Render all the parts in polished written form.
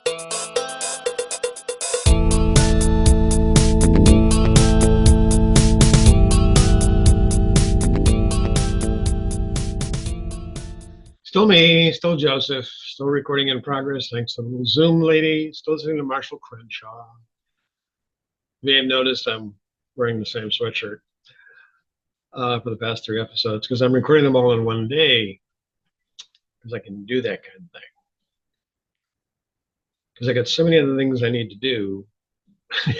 Still me, still Joseph, still recording in progress. Thanks to the little Zoom lady, still listening to Marshall Crenshaw. You may have noticed I'm wearing the same sweatshirt for the past 3 episodes because I'm recording them all in one day because I can do that kind of thing. Because I got so many other things I need to do,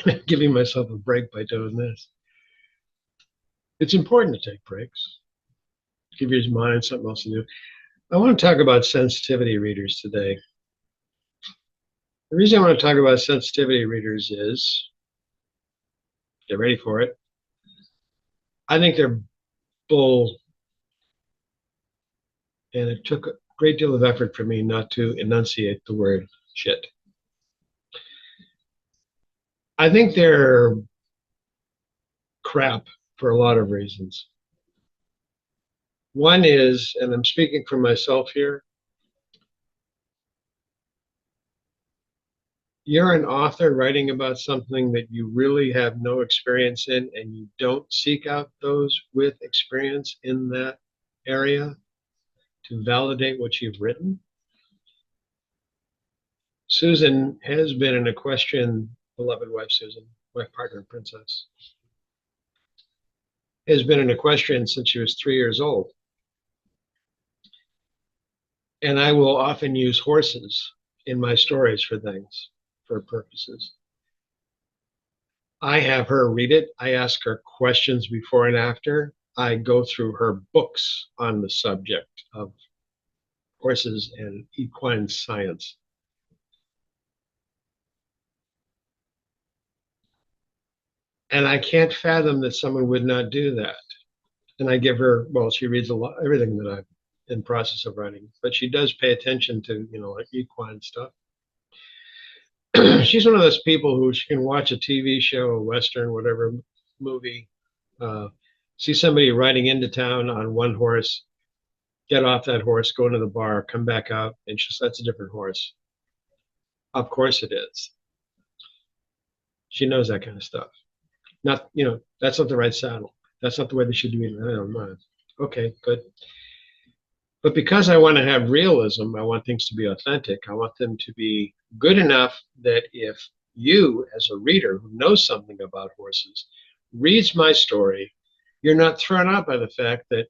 I'm giving myself a break by doing this. It's important to take breaks. Give your mind something else to do. I want to talk about sensitivity readers today. The reason I want to talk about sensitivity readers is, get ready for it, I think they're bull, and it took a great deal of effort for me not to enunciate the word shit. I think they're crap for a lot of reasons. One is, and I'm speaking for myself here, you're an author writing about something that you really have no experience in, and you don't seek out those with experience in that area to validate what you've written. Susan has been an equestrian, beloved wife Susan, my partner, Princess, has been an equestrian since she was 3 years old. And I will often use horses in my stories for things, for purposes. I have her read it. I ask her questions before and after. I go through her books on the subject of horses and equine science. And I can't fathom that someone would not do that. And I give her, well, she reads a lot, everything that I'm in process of writing, but she does pay attention to, like equine stuff. She's one of those people who she can watch a TV show, a Western, whatever movie, see somebody riding into town on one horse, get off that horse, go into the bar, come back out, and that's a different horse. Of course it is. She knows that kind of stuff. Not, that's not the right saddle. That's not the way they should do it. I don't know. Okay, good. But because I want to have realism, I want things to be authentic. I want them to be good enough that if you, as a reader who knows something about horses, reads my story, you're not thrown out by the fact that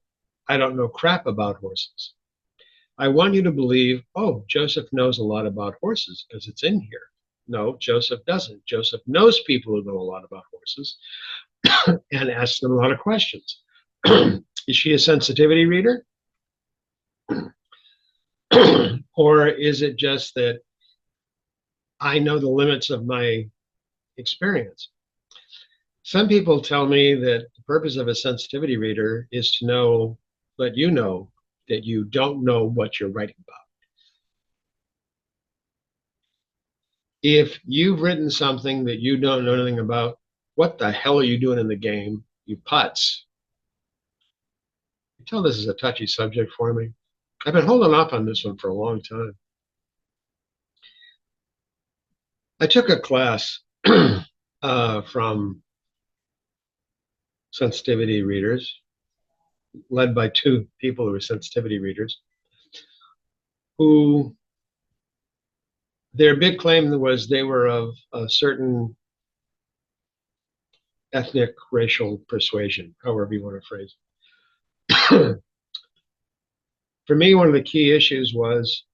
I don't know crap about horses. I want you to believe, oh, Joseph knows a lot about horses because it's in here. No, Joseph doesn't. Joseph knows people who know a lot about horses and asks them a lot of questions. Is she a sensitivity reader? Or is it just that I know the limits of my experience? Some people tell me that the purpose of a sensitivity reader is to let you know that you don't know what you're writing about. If you've written something that you don't know anything about, what the hell are you doing in the game, you putz? You tell this is a touchy subject for me. I've been holding off on this one for a long time. I took a class from sensitivity readers, led by 2 people who were sensitivity readers, who their big claim was they were of a certain ethnic, racial persuasion, however you want to phrase it. For me, one of the key issues was,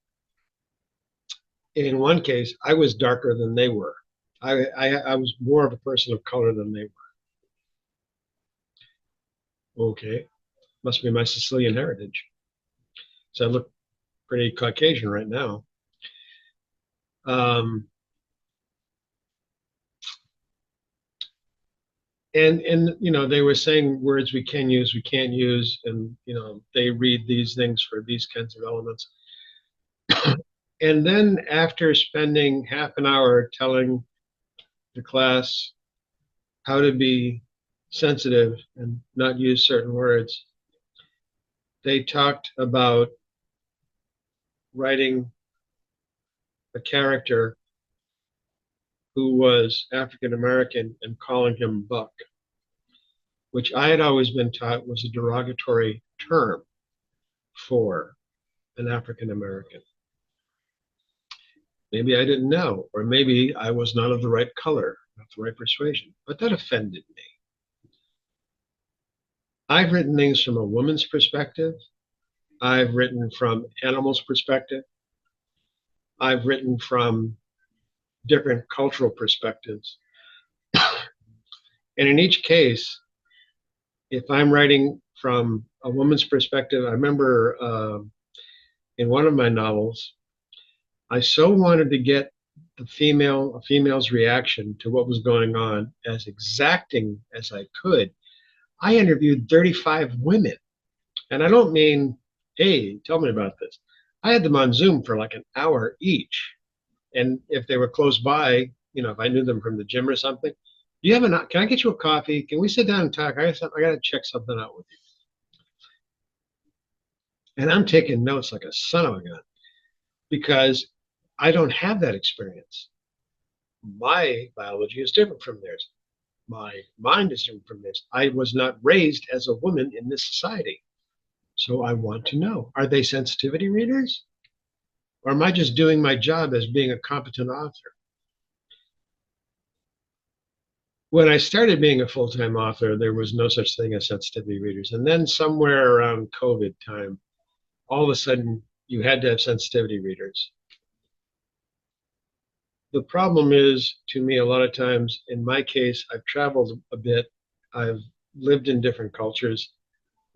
in one case, I was darker than they were. I was more of a person of color than they were. Okay, must be my Sicilian heritage. So I look pretty Caucasian right now. And they were saying words we can use, we can't use, and they read these things for these kinds of elements. And then after spending half an hour telling the class how to be sensitive and not use certain words, they talked about writing a character who was African American and calling him Buck, which I had always been taught was a derogatory term for an African American. Maybe I didn't know, or maybe I was not of the right color, not the right persuasion, but that offended me. I've written things from a woman's perspective. I've written from animals' perspective. I've written from different cultural perspectives. And in each case, if I'm writing from a woman's perspective, I remember in one of my novels, I so wanted to get a female's reaction to what was going on as exacting as I could. I interviewed 35 women. And I don't mean, hey, tell me about this. I had them on Zoom for like an hour each. And if they were close by, if I knew them from the gym or something, can I get you a coffee? Can we sit down and talk? I got to check something out with you. And I'm taking notes like a son of a gun because I don't have that experience. My biology is different from theirs. My mind is different from theirs. I was not raised as a woman in this society. So I want to know, are they sensitivity readers? Or am I just doing my job as being a competent author? When I started being a full-time author, there was no such thing as sensitivity readers. And then somewhere around COVID time, all of a sudden you had to have sensitivity readers. The problem is, to me, a lot of times, in my case, I've traveled a bit. I've lived in different cultures.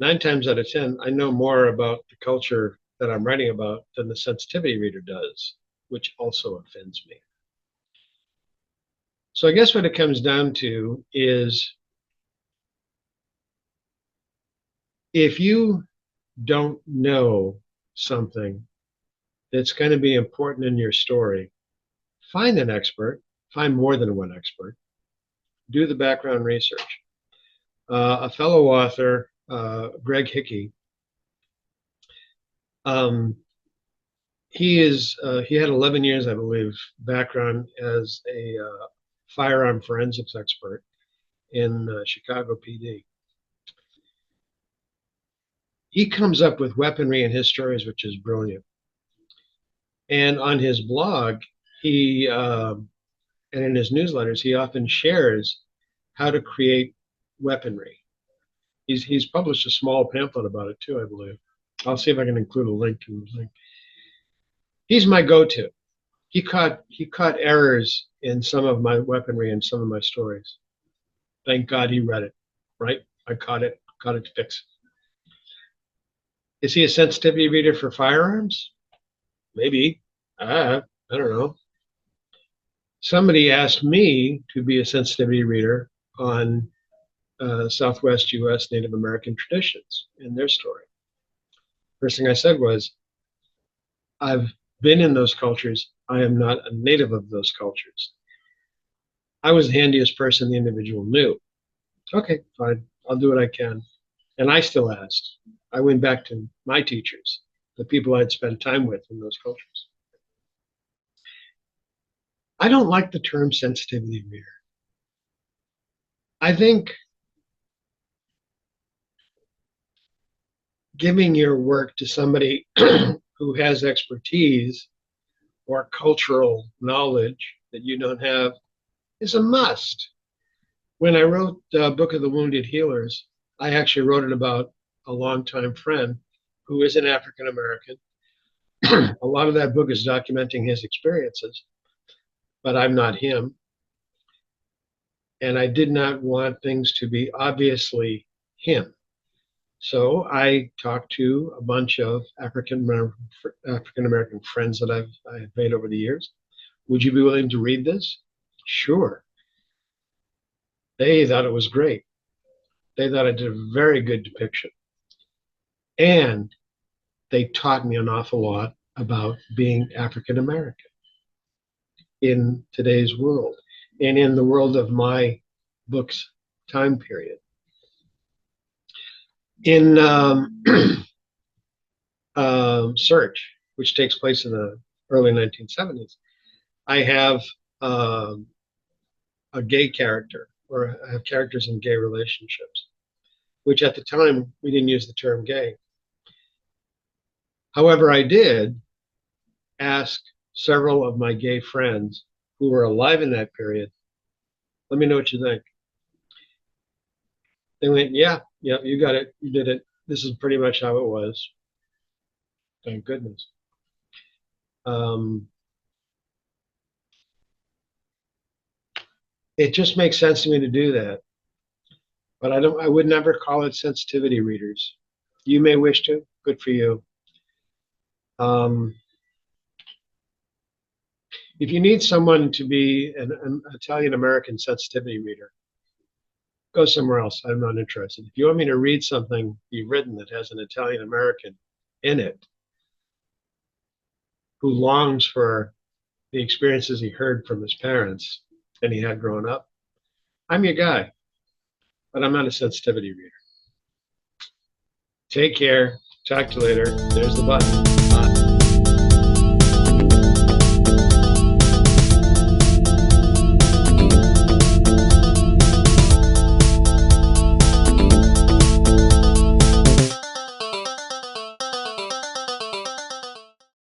9 times out of 10, I know more about the culture that I'm writing about than the sensitivity reader does, which also offends me. So I guess what it comes down to is if you don't know something that's going to be important in your story, find an expert, find more than one expert, do the background research. A fellow author, Greg Hickey, he had 11 years, I believe, background as a firearm forensics expert in Chicago PD. He comes up with weaponry in his stories, which is brilliant. And on his blog, and in his newsletters, he often shares how to create weaponry. He's published a small pamphlet about it too, I believe. I'll see if I can include a link to the link. He's my go-to. He caught errors in some of my weaponry and some of my stories. Thank God he read it, right? I caught it fixed. Is he a sensitivity reader for firearms? Maybe. I don't know. Somebody asked me to be a sensitivity reader on Southwest U.S. Native American traditions in their story. First thing I said was, I've been in those cultures. I am not a native of those cultures. I was the handiest person the individual knew. Okay, fine. I'll do what I can. And I still asked. I went back to my teachers, the people I'd spent time with in those cultures. I don't like the term sensitivity reader. I think giving your work to somebody who has expertise or cultural knowledge that you don't have is a must. When I wrote the Book of the Wounded Healers, I actually wrote it about a longtime friend who is an African American. A lot of that book is documenting his experiences, but I'm not him. And I did not want things to be obviously him. So I talked to a bunch of African American friends that I've made over the years. Would you be willing to read this? Sure. They thought it was great. They thought I did a very good depiction. And they taught me an awful lot about being African American in today's world and in the world of my book's time period. In Search, which takes place in the early 1970s, I have a gay character or have characters in gay relationships, which at the time we didn't use the term gay. However, I did ask several of my gay friends who were alive in that period, let me know what you think. They went, yeah, you got it, you did it. This is pretty much how it was. Thank goodness. It just makes sense to me to do that, but I would never call it sensitivity readers. You may wish to, good for you. If you need someone to be an Italian American sensitivity reader, go somewhere else. I'm not interested. If you want me to read something you've written that has an Italian American in it who longs for the experiences he heard from his parents and he had growing up, I'm your guy, but I'm not a sensitivity reader. Take care. Talk to you later. There's the button.